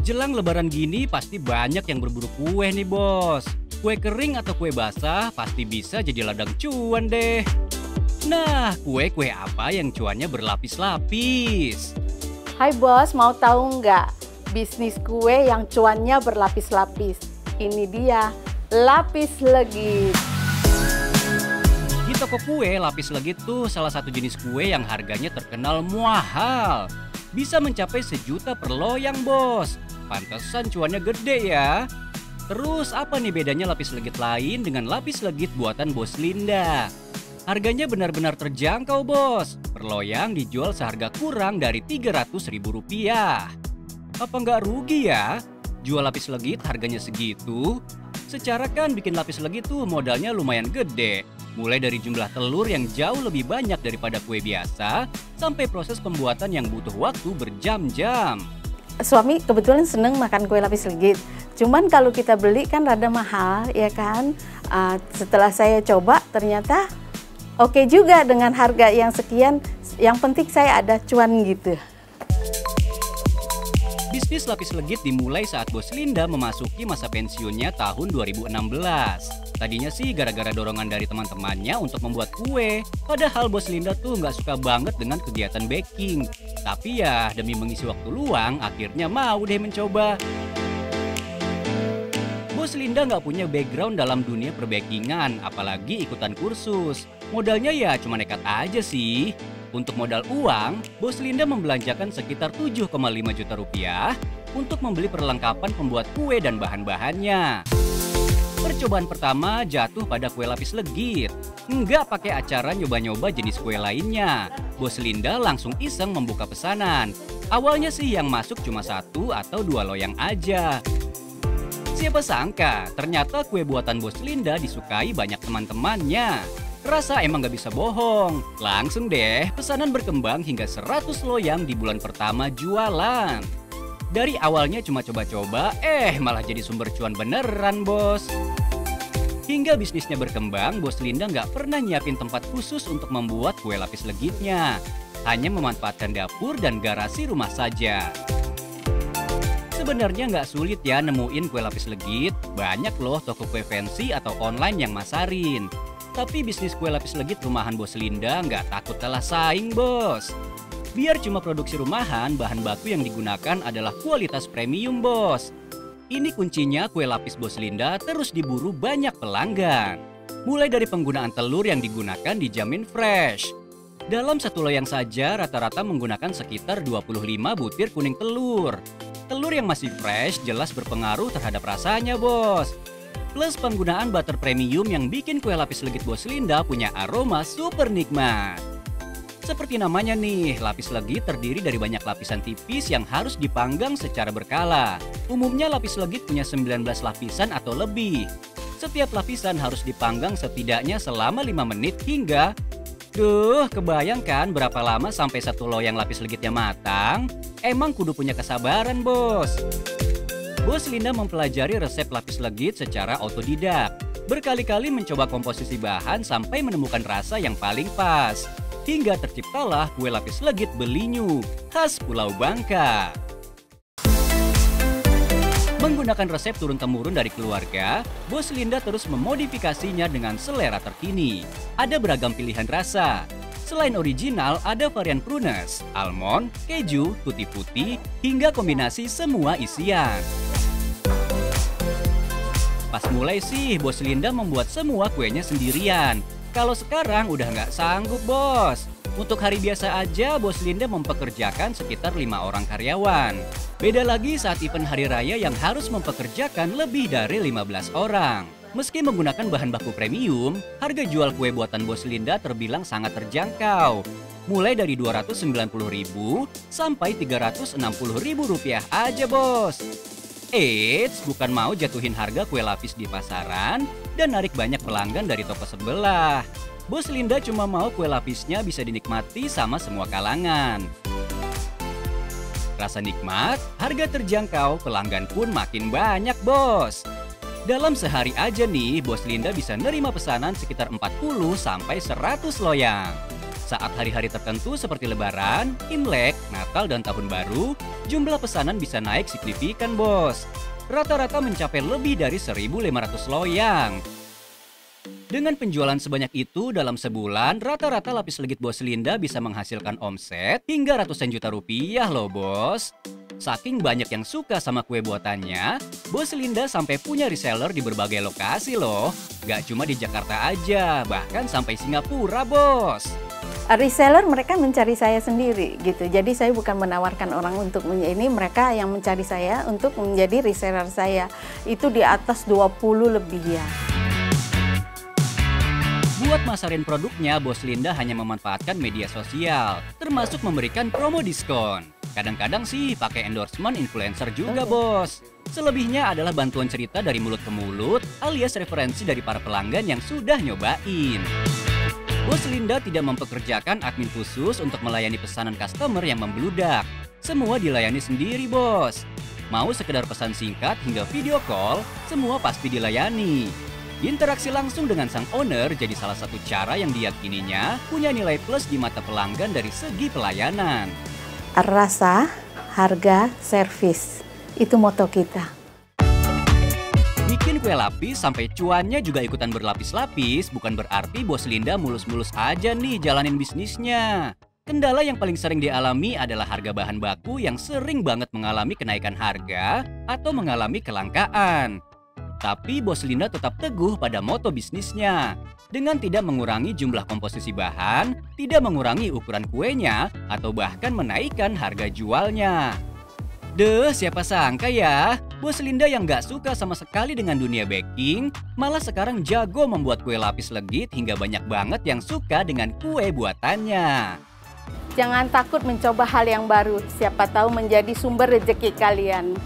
Jelang lebaran gini pasti banyak yang berburu kue nih bos. Kue kering atau kue basah pasti bisa jadi ladang cuan deh. Nah, kue-kue apa yang cuannya berlapis-lapis? Hai bos, mau tahu nggak bisnis kue yang cuannya berlapis-lapis? Ini dia, lapis legit. Di toko kue, lapis legit tuh salah satu jenis kue yang harganya terkenal mahal. Bisa mencapai 1 juta per loyang bos. Pantesan cuannya gede ya. Terus apa nih bedanya lapis legit lain dengan lapis legit buatan Bos Linda? Harganya benar-benar terjangkau bos. Per loyang dijual seharga kurang dari Rp300.000. Apa nggak rugi ya? Jual lapis legit harganya segitu? Secara kan bikin lapis legit tuh modalnya lumayan gede. Mulai dari jumlah telur yang jauh lebih banyak daripada kue biasa, sampai proses pembuatan yang butuh waktu berjam-jam. Suami kebetulan seneng makan kue lapis legit. Cuman kalau kita beli kan rada mahal, ya kan? Setelah saya coba ternyata oke juga dengan harga yang sekian. Yang penting saya ada cuan gitu. Bisnis lapis legit dimulai saat Bos Linda memasuki masa pensiunnya tahun 2016. Tadinya sih gara-gara dorongan dari teman-temannya untuk membuat kue. Padahal Bos Linda tuh nggak suka banget dengan kegiatan baking. Tapi ya demi mengisi waktu luang, akhirnya mau deh mencoba. Bos Linda nggak punya background dalam dunia perbakingan, apalagi ikutan kursus. Modalnya ya cuma nekat aja sih. Untuk modal uang, Bos Linda membelanjakan sekitar 7,5 juta rupiah untuk membeli perlengkapan pembuat kue dan bahan-bahannya. Percobaan pertama jatuh pada kue lapis legit. Nggak pakai acara nyoba-nyoba jenis kue lainnya. Bos Linda langsung iseng membuka pesanan. Awalnya sih yang masuk cuma 1 atau 2 loyang aja. Siapa sangka, ternyata kue buatan Bos Linda disukai banyak teman-temannya. Rasa emang gak bisa bohong. Langsung deh, pesanan berkembang hingga 100 loyang di bulan pertama jualan. Dari awalnya cuma coba-coba, malah jadi sumber cuan beneran bos. Hingga bisnisnya berkembang, Bos Linda nggak pernah nyiapin tempat khusus untuk membuat kue lapis legitnya. Hanya memanfaatkan dapur dan garasi rumah saja. Sebenarnya nggak sulit ya nemuin kue lapis legit. Banyak loh toko kue fancy atau online yang masarin. Tapi bisnis kue lapis legit rumahan Bos Linda nggak takut kalah saing bos. Biar cuma produksi rumahan, bahan baku yang digunakan adalah kualitas premium bos. Ini kuncinya kue lapis Bos Linda terus diburu banyak pelanggan. Mulai dari penggunaan telur yang digunakan dijamin fresh. Dalam 1 loyang saja rata-rata menggunakan sekitar 25 butir kuning telur. Telur yang masih fresh jelas berpengaruh terhadap rasanya bos. Plus penggunaan butter premium yang bikin kue lapis legit Bos Linda punya aroma super nikmat. Seperti namanya nih, lapis legit terdiri dari banyak lapisan tipis yang harus dipanggang secara berkala. Umumnya lapis legit punya 19 lapisan atau lebih. Setiap lapisan harus dipanggang setidaknya selama 5 menit hingga... kebayangkan berapa lama sampai 1 loyang lapis legitnya matang? Emang kudu punya kesabaran bos. Bos Linda mempelajari resep lapis legit secara otodidak. Berkali-kali mencoba komposisi bahan sampai menemukan rasa yang paling pas. Hingga terciptalah kue lapis legit Belinyu, khas Pulau Bangka. Menggunakan resep turun-temurun dari keluarga, Bos Linda terus memodifikasinya dengan selera terkini. Ada beragam pilihan rasa. Selain original, ada varian prunes, almond, keju, tutti frutti, hingga kombinasi semua isian. Pas mulai sih, Bos Linda membuat semua kuenya sendirian. Kalau sekarang udah nggak sanggup bos. Untuk hari biasa aja Bos Linda mempekerjakan sekitar 5 orang karyawan. Beda lagi saat event hari raya yang harus mempekerjakan lebih dari 15 orang. Meski menggunakan bahan baku premium, harga jual kue buatan Bos Linda terbilang sangat terjangkau. Mulai dari Rp290.000 sampai Rp360.000 aja bos. Eits, bukan mau jatuhin harga kue lapis di pasaran dan narik banyak pelanggan dari toko sebelah. Bos Linda cuma mau kue lapisnya bisa dinikmati sama semua kalangan. Rasa nikmat, harga terjangkau, pelanggan pun makin banyak bos. Dalam sehari aja nih, Bos Linda bisa nerima pesanan sekitar 40 sampai 100 loyang. Saat hari-hari tertentu seperti Lebaran, Imlek, Natal, dan Tahun Baru, jumlah pesanan bisa naik signifikan, bos. Rata-rata mencapai lebih dari 1.500 loyang. Dengan penjualan sebanyak itu dalam sebulan, rata-rata lapis legit Bos Linda bisa menghasilkan omset hingga ratusan juta rupiah loh, bos. Saking banyak yang suka sama kue buatannya, Bos Linda sampai punya reseller di berbagai lokasi loh. Gak cuma di Jakarta aja, bahkan sampai Singapura, bos. Reseller mereka mencari saya sendiri gitu. Jadi saya bukan menawarkan orang untuk ini, mereka yang mencari saya untuk menjadi reseller saya. Itu di atas 20 lebih ya. Buat masarin produknya, Bos Linda hanya memanfaatkan media sosial, termasuk memberikan promo diskon. Kadang-kadang sih pakai endorsement influencer juga, bos. Selebihnya adalah bantuan cerita dari mulut ke mulut, alias referensi dari para pelanggan yang sudah nyobain. Bos Linda tidak mempekerjakan admin khusus untuk melayani pesanan customer yang membludak. Semua dilayani sendiri, bos. Mau sekedar pesan singkat hingga video call, semua pasti dilayani. Interaksi langsung dengan sang owner jadi salah satu cara yang diyakininya punya nilai plus di mata pelanggan dari segi pelayanan. Rasa, harga, servis. Itu moto kita. Bikin kue lapis sampai cuannya juga ikutan berlapis-lapis bukan berarti Bos Linda mulus-mulus aja nih jalanin bisnisnya. Kendala yang paling sering dialami adalah harga bahan baku yang sering banget mengalami kenaikan harga atau mengalami kelangkaan. Tapi Bos Linda tetap teguh pada moto bisnisnya. Dengan tidak mengurangi jumlah komposisi bahan, tidak mengurangi ukuran kuenya, atau bahkan menaikkan harga jualnya. Siapa sangka ya, Bos Linda yang gak suka sama sekali dengan dunia baking, malah sekarang jago membuat kue lapis legit hingga banyak banget yang suka dengan kue buatannya. Jangan takut mencoba hal yang baru, siapa tahu menjadi sumber rezeki kalian.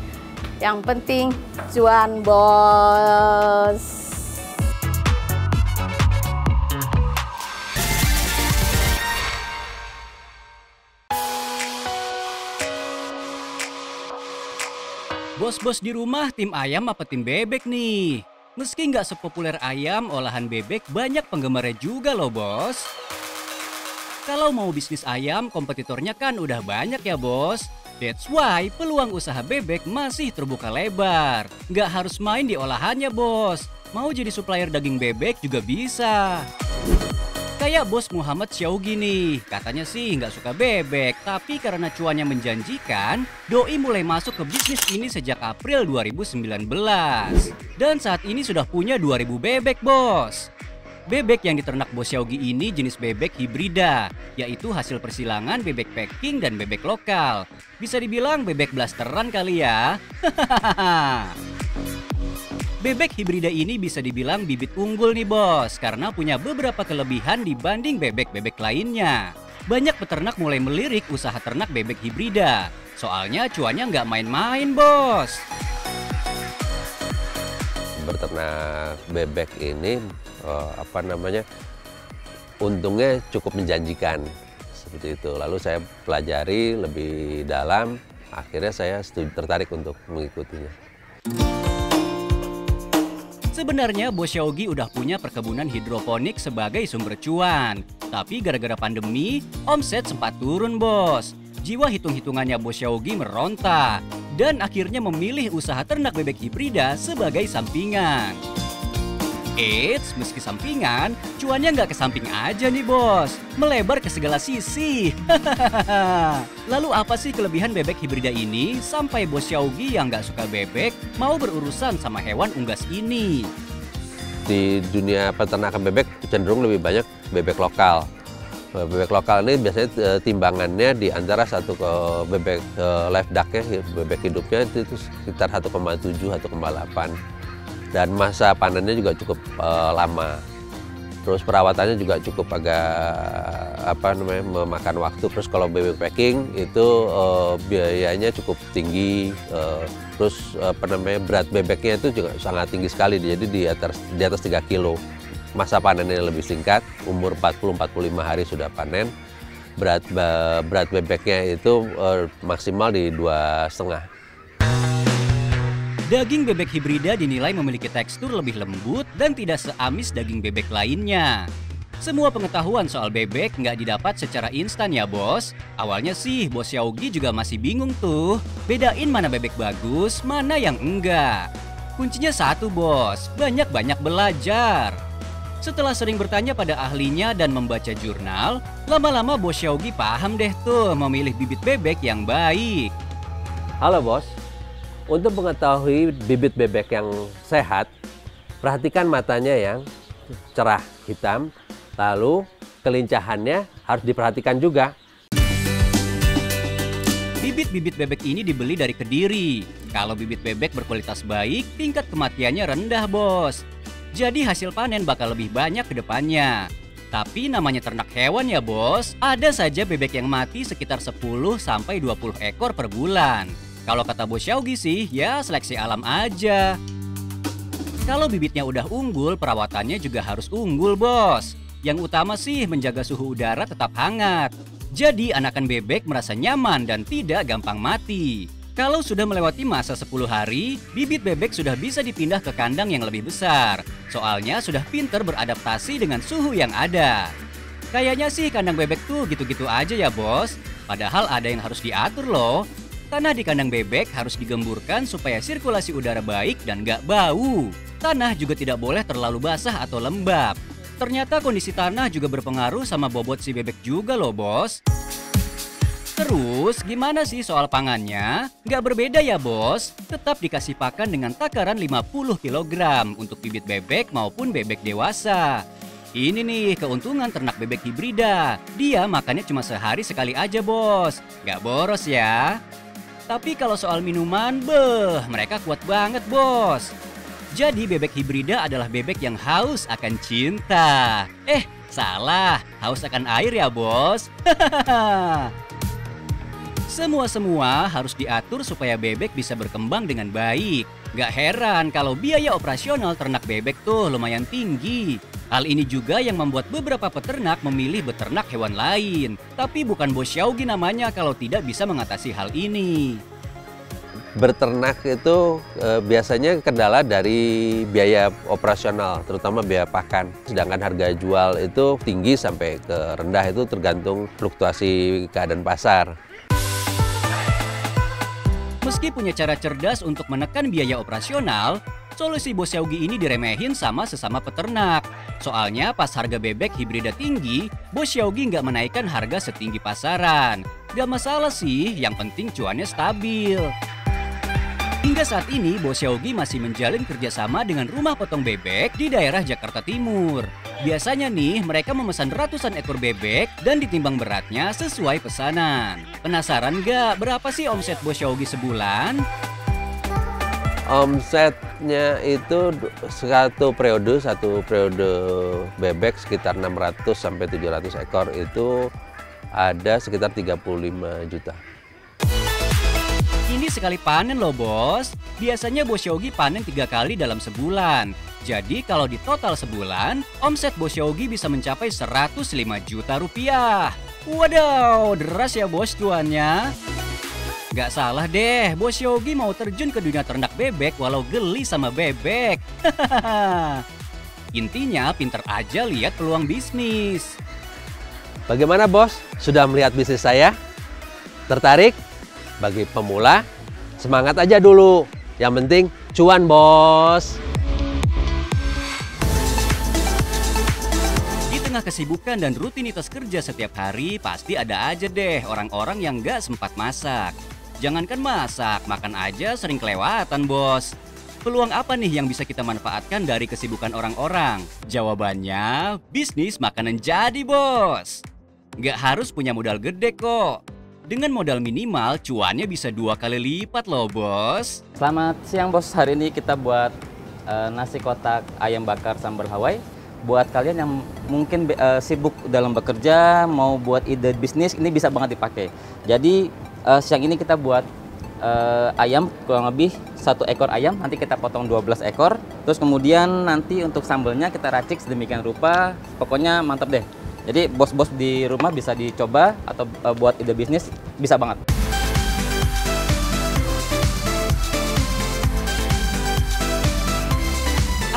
Yang penting cuan, bos. Bos-bos di rumah tim ayam apa tim bebek nih? Meski nggak sepopuler ayam, olahan bebek banyak penggemarnya juga loh, bos. Kalau mau bisnis ayam, kompetitornya kan udah banyak ya, bos. That's why peluang usaha bebek masih terbuka lebar. Nggak harus main di olahannya, bos. Mau jadi supplier daging bebek juga bisa. Kayak Bos Muhammad Syaugi nih, katanya sih nggak suka bebek, tapi karena cuannya menjanjikan, doi mulai masuk ke bisnis ini sejak April 2019. Dan saat ini sudah punya 2000 bebek, bos. Bebek yang diternak Bos Syaugi ini jenis bebek hibrida, yaitu hasil persilangan bebek packing dan bebek lokal. Bisa dibilang bebek blasteran kali ya. Bebek hibrida ini bisa dibilang bibit unggul nih, bos, karena punya beberapa kelebihan dibanding bebek-bebek lainnya. Banyak peternak mulai melirik usaha ternak bebek hibrida, soalnya cuannya nggak main-main, bos. Berternak bebek ini untungnya cukup menjanjikan seperti itu. Lalu saya pelajari lebih dalam, akhirnya saya tertarik untuk mengikutinya. Sebenarnya Bos Syaugi udah punya perkebunan hidroponik sebagai sumber cuan, tapi gara-gara pandemi omset sempat turun, bos. Jiwa hitung-hitungannya Bos Syaugi meronta dan akhirnya memilih usaha ternak bebek hibrida sebagai sampingan. Eits, meski sampingan, cuannya nggak ke samping aja nih, bos. Melebar ke segala sisi. Lalu apa sih kelebihan bebek hibrida ini sampai Bos Syaugi yang nggak suka bebek mau berurusan sama hewan unggas ini? Di dunia peternakan bebek cenderung lebih banyak bebek lokal. Bebek lokal ini biasanya timbangannya di antara bebek live duck-nya, bebek hidupnya itu sekitar 1,7, 1,8. Dan masa panennya juga cukup lama. Terus perawatannya juga cukup agak memakan waktu. Terus kalau bebek packing itu biayanya cukup tinggi. Terus berat bebeknya itu juga sangat tinggi sekali. Jadi di atas 3 kilo. Masa panennya lebih singkat, umur 40-45 hari sudah panen. Berat bebeknya itu maksimal di 2,5. Daging bebek hibrida dinilai memiliki tekstur lebih lembut dan tidak seamis daging bebek lainnya. Semua pengetahuan soal bebek nggak didapat secara instan ya bos. Awalnya sih bos Xiaogi juga masih bingung tuh, bedain mana bebek bagus, mana yang enggak. Kuncinya satu bos, banyak-banyak belajar. Setelah sering bertanya pada ahlinya dan membaca jurnal, lama-lama bos Xiaogi paham deh tuh memilih bibit bebek yang baik. Halo bos, untuk mengetahui bibit bebek yang sehat, perhatikan matanya yang cerah hitam, lalu kelincahannya harus diperhatikan juga. Bibit-bibit bebek ini dibeli dari Kediri. Kalau bibit bebek berkualitas baik, tingkat kematiannya rendah bos. Jadi hasil panen bakal lebih banyak ke depannya. Tapi namanya ternak hewan ya bos, ada saja bebek yang mati sekitar 10-20 ekor per bulan. Kalau kata bos Xiaogi sih, ya seleksi alam aja. Kalau bibitnya udah unggul, perawatannya juga harus unggul bos. Yang utama sih menjaga suhu udara tetap hangat. Jadi anakan bebek merasa nyaman dan tidak gampang mati. Kalau sudah melewati masa 10 hari, bibit bebek sudah bisa dipindah ke kandang yang lebih besar. Soalnya sudah pinter beradaptasi dengan suhu yang ada. Kayaknya sih kandang bebek tuh gitu-gitu aja ya bos. Padahal ada yang harus diatur loh. Tanah di kandang bebek harus digemburkan supaya sirkulasi udara baik dan gak bau. Tanah juga tidak boleh terlalu basah atau lembab. Ternyata kondisi tanah juga berpengaruh sama bobot si bebek juga loh bos. Terus gimana sih soal pangannya? Nggak berbeda ya bos, tetap dikasih pakan dengan takaran 50 kg untuk bibit bebek maupun bebek dewasa. Ini nih keuntungan ternak bebek hibrida, dia makannya cuma sehari sekali aja bos, nggak boros ya. Tapi kalau soal minuman, mereka kuat banget bos. Jadi bebek hibrida adalah bebek yang haus akan cinta. Salah, haus akan air ya bos. Semua harus diatur supaya bebek bisa berkembang dengan baik. Gak heran kalau biaya operasional ternak bebek tuh lumayan tinggi. Hal ini juga yang membuat beberapa peternak memilih beternak hewan lain. Tapi bukan bos Xiaogi namanya kalau tidak bisa mengatasi hal ini. Berternak itu biasanya kendala dari biaya operasional, terutama biaya pakan. Sedangkan harga jual itu tinggi sampai ke rendah, itu tergantung fluktuasi keadaan pasar. Meski punya cara cerdas untuk menekan biaya operasional, solusi bos Xiaogi ini diremehin sama sesama peternak. Soalnya pas harga bebek hibrida tinggi, bos Xiaogi nggak menaikkan harga setinggi pasaran. Gak masalah sih, yang penting cuannya stabil. Hingga saat ini, bos Xiaogi masih menjalin kerjasama dengan rumah potong bebek di daerah Jakarta Timur. Biasanya nih, mereka memesan ratusan ekor bebek dan ditimbang beratnya sesuai pesanan. Penasaran nggak berapa sih omset bos Xiaogi sebulan? Omsetnya itu satu periode bebek sekitar 600 sampai 700 ekor, itu ada sekitar 35 juta. Ini sekali panen loh bos. Biasanya bos Xiaogi panen 3 kali dalam sebulan. Jadi kalau di total sebulan, omset bos Xiaogi bisa mencapai 105 juta rupiah. Wadaw, deras ya bos cuannya. Gak salah deh, bos Xiaogi mau terjun ke dunia ternak bebek walau geli sama bebek. Intinya pinter aja lihat peluang bisnis. Bagaimana bos? Sudah melihat bisnis saya? Tertarik? Bagi pemula, semangat aja dulu. Yang penting cuan bos. Di tengah kesibukan dan rutinitas kerja setiap hari, pasti ada aja deh orang-orang yang gak sempat masak. Jangankan masak, makan aja sering kelewatan bos. Peluang apa nih yang bisa kita manfaatkan dari kesibukan orang-orang? Jawabannya, bisnis makanan jadi bos. Gak harus punya modal gede kok. Dengan modal minimal, cuannya bisa 2 kali lipat loh bos. Selamat siang bos, hari ini kita buat nasi kotak ayam bakar sambal Hawaii. Buat kalian yang mungkin sibuk dalam bekerja, mau buat ide bisnis, ini bisa banget dipakai. Jadi siang ini kita buat ayam, kurang lebih 1 ekor ayam, nanti kita potong 12 ekor. Terus kemudian nanti untuk sambalnya kita racik sedemikian rupa, pokoknya mantap deh. Jadi bos-bos di rumah bisa dicoba atau buat ide bisnis bisa banget.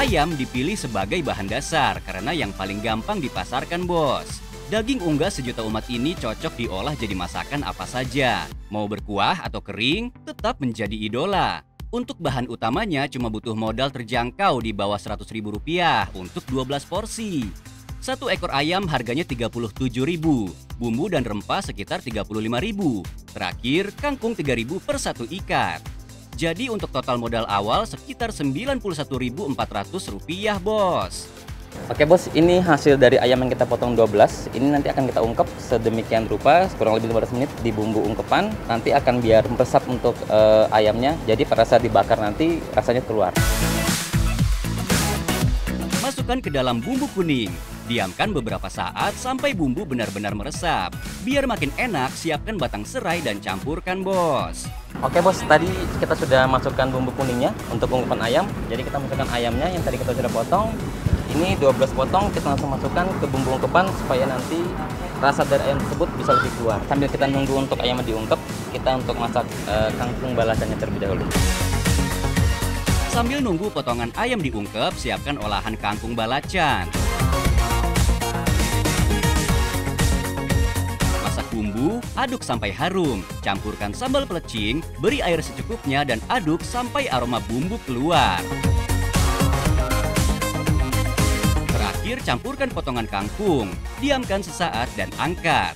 Ayam dipilih sebagai bahan dasar karena yang paling gampang dipasarkan, bos. Daging unggas sejuta umat ini cocok diolah jadi masakan apa saja. Mau berkuah atau kering, tetap menjadi idola. Untuk bahan utamanya cuma butuh modal terjangkau di bawah Rp100.000 untuk 12 porsi. Satu ekor ayam harganya Rp37.000, bumbu dan rempah sekitar Rp35.000. Terakhir, kangkung Rp3.000 per satu ikat. Jadi untuk total modal awal sekitar Rp91.400, bos. Oke bos, ini hasil dari ayam yang kita potong 12. Ini nanti akan kita ungkep sedemikian rupa, kurang lebih 15 menit di bumbu ungkepan. Nanti akan biar meresap untuk ayamnya, jadi pada saat dibakar nanti rasanya keluar. Masukkan ke dalam bumbu kuning. Diamkan beberapa saat sampai bumbu benar-benar meresap. Biar makin enak, siapkan batang serai dan campurkan, bos. Oke bos, tadi kita sudah masukkan bumbu kuningnya untuk ungkepan ayam. Jadi kita masukkan ayamnya yang tadi kita sudah potong. Ini 12 potong, kita langsung masukkan ke bumbu ungkepan supaya nanti rasa dari ayam tersebut bisa lebih keluar. Sambil kita nunggu untuk ayamnya diungkep, kita untuk masak kangkung balacannya terlebih dahulu. Sambil nunggu potongan ayam diungkep, siapkan olahan kangkung balacan. Masak bumbu, aduk sampai harum. Campurkan sambal pelecing, beri air secukupnya dan aduk sampai aroma bumbu keluar. Terakhir, campurkan potongan kangkung, diamkan sesaat dan angkat.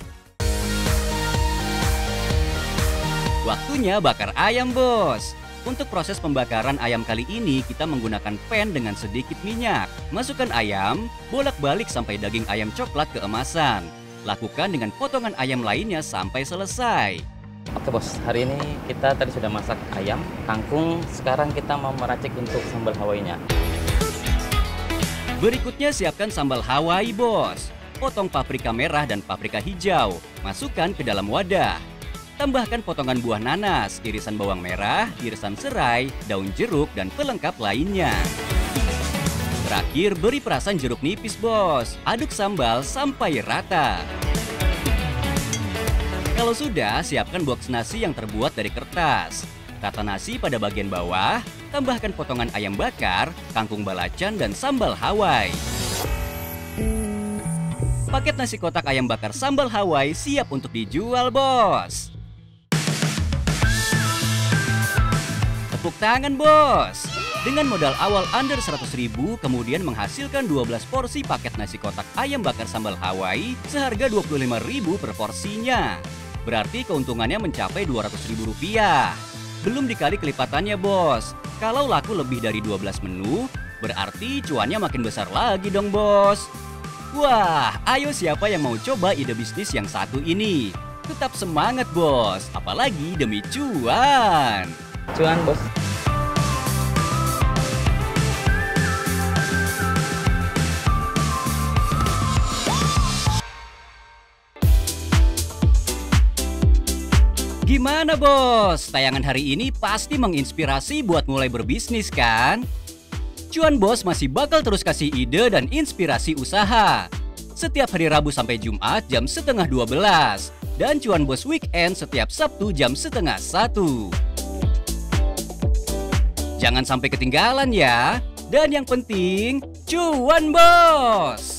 Waktunya bakar ayam, bos. Untuk proses pembakaran ayam kali ini, kita menggunakan pan dengan sedikit minyak. Masukkan ayam, bolak-balik sampai daging ayam coklat keemasan. Lakukan dengan potongan ayam lainnya sampai selesai. Oke bos, hari ini kita tadi sudah masak ayam, kangkung. Sekarang kita mau meracik untuk sambal hawaiinya. Berikutnya siapkan sambal Hawaii, bos. Potong paprika merah dan paprika hijau. Masukkan ke dalam wadah. Tambahkan potongan buah nanas, irisan bawang merah, irisan serai, daun jeruk, dan pelengkap lainnya. Terakhir, beri perasan jeruk nipis, bos. Aduk sambal sampai rata. Kalau sudah, siapkan box nasi yang terbuat dari kertas. Tata nasi pada bagian bawah, tambahkan potongan ayam bakar, kangkung balacan, dan sambal Hawaii. Paket nasi kotak ayam bakar sambal Hawaii siap untuk dijual, bos. Tepuk tangan, bos. Dengan modal awal under 100.000, kemudian menghasilkan 12 porsi paket nasi kotak ayam bakar sambal Hawaii seharga Rp25.000 per porsinya. Berarti keuntungannya mencapai Rp200.000. Belum dikali kelipatannya, bos. Kalau laku lebih dari 12 menu, berarti cuannya makin besar lagi dong, bos. Wah, ayo siapa yang mau coba ide bisnis yang satu ini? Tetap semangat, bos. Apalagi demi cuan. Cuan, bos. Gimana, bos? Tayangan hari ini pasti menginspirasi buat mulai berbisnis, kan? Cuan Bos masih bakal terus kasih ide dan inspirasi usaha. Setiap hari Rabu sampai Jumat jam 11:30. Dan Cuan Bos Weekend setiap Sabtu jam 12:30. Jangan sampai ketinggalan ya. Dan yang penting, cuan, bos!